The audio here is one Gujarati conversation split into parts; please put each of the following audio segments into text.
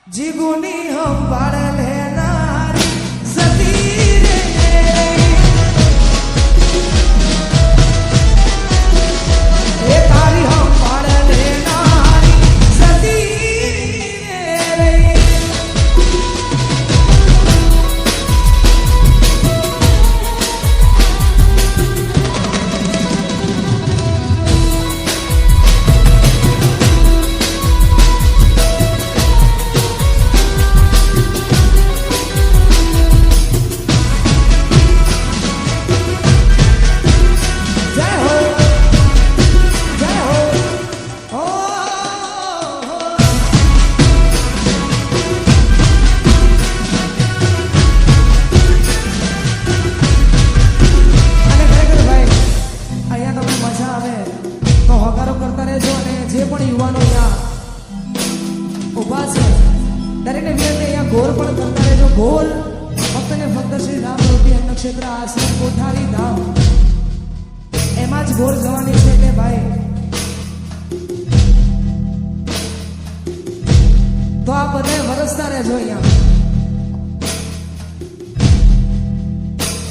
જીગુની સંભાળ લેનારી સતી રે એ તારી સંભાળ લેનારી સતી રે ક્ષેત્ર આશ્રમ કોઠારી ધામ એમાં જ ગોળ જવાની છે કે ભાઈ તો આ બધે વરસતા રહેજો અહીંયા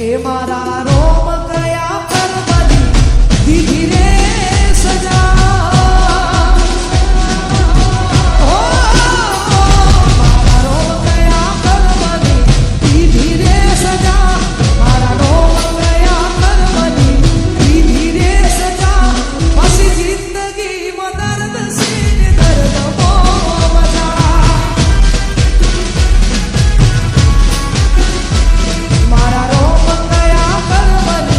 એ મારા રોમ કયા કરવાની દીધી રે સજા મારા રોમ ગયા કરવાની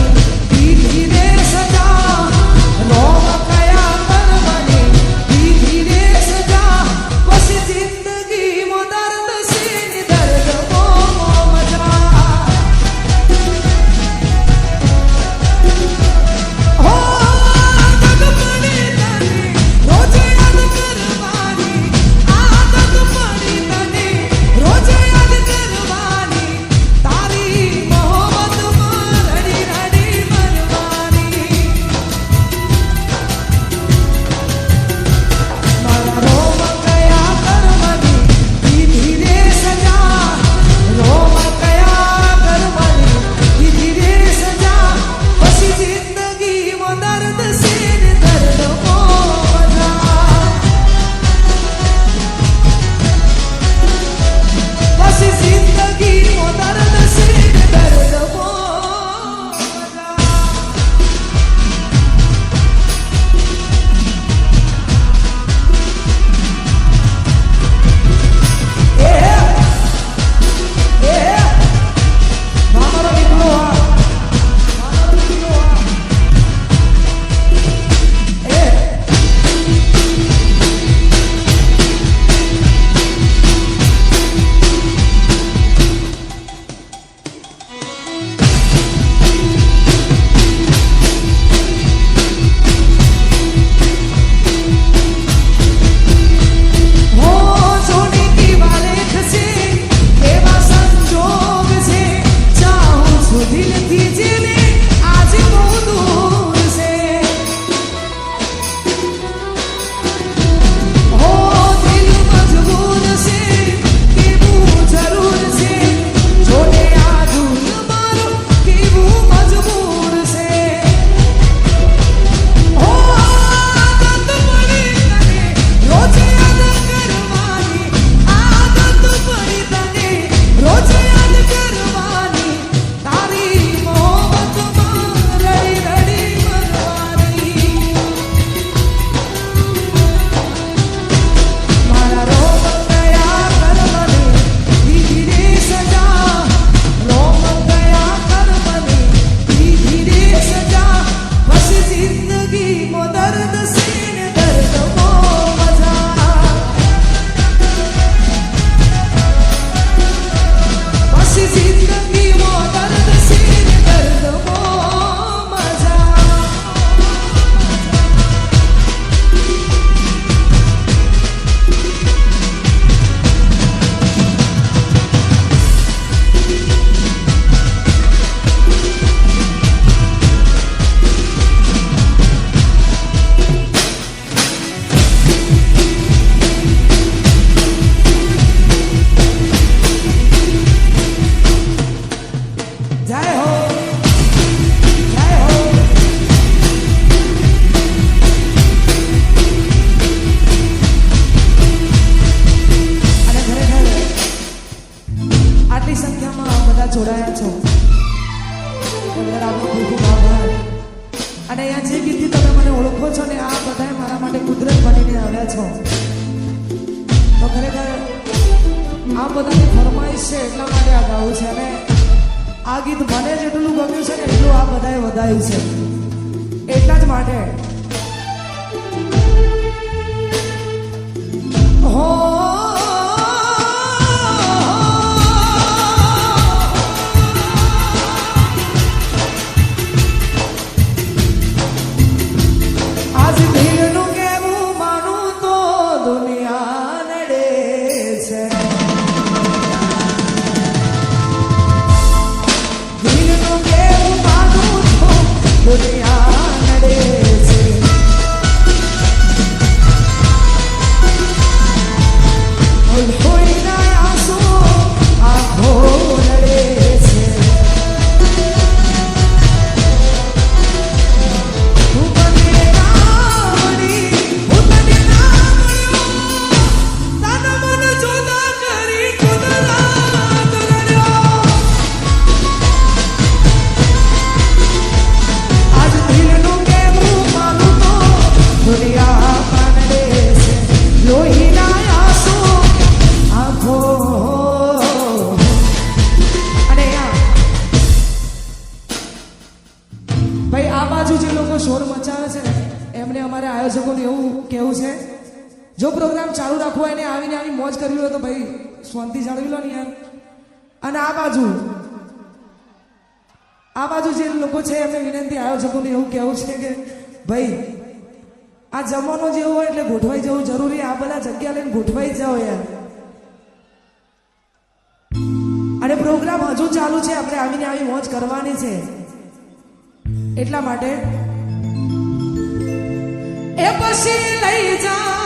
મળ્યા છો. તો ખરેખર આ બધાની ફરમાઈશ છે એટલા માટે આ ગાવું છે. અને આ ગીત મને જેટલું ગમ્યું છે ને એટલું આ બધાએ વધાયું છે. એટલા જ માટે હો આજ દિલનું કેવું માનું તો દુનિયા નડે છે. દિલનું કેવું માનું તો દુનિયા નડે છે. કોઈના આંસુ આંખો નડે છે. તું મને ના મળી, હું તને ના મળ્યો. તારા મન જુદા કરી કુદરત રડ્યો. આજ દિલનું કેવું માનું તો દુનિયા નડે છે. લોહીના આંસુ આંખો. અને ભાઈ આ બાજુ જે લોકો શોર મચાવે છે ને એમને અમારે આયોજકોને એવું કહેવું છે, જો પ્રોગ્રામ ચાલુ રાખવો હોય એને આવીને આવી મોજ કરવી હોય તો ભાઈ શાંતિ જાળવી લો ને યાર. અને આ બાજુ જે લોકો છે એમને વિનંતી, આયોજકોને એવું કહેવું છે કે ભાઈ આ જમવાનો જેવો હોય એટલે ગોઠવાઈ જવું જરૂરી. આ બધા જગ્યા લઈને ગોઠવાઈ જાઓ યાર. અને પ્રોગ્રામ હજુ ચાલુ છે, આપણે આવીને આવી મોજ કરવાની છે. એટલા માટે એ પછી લઈ જા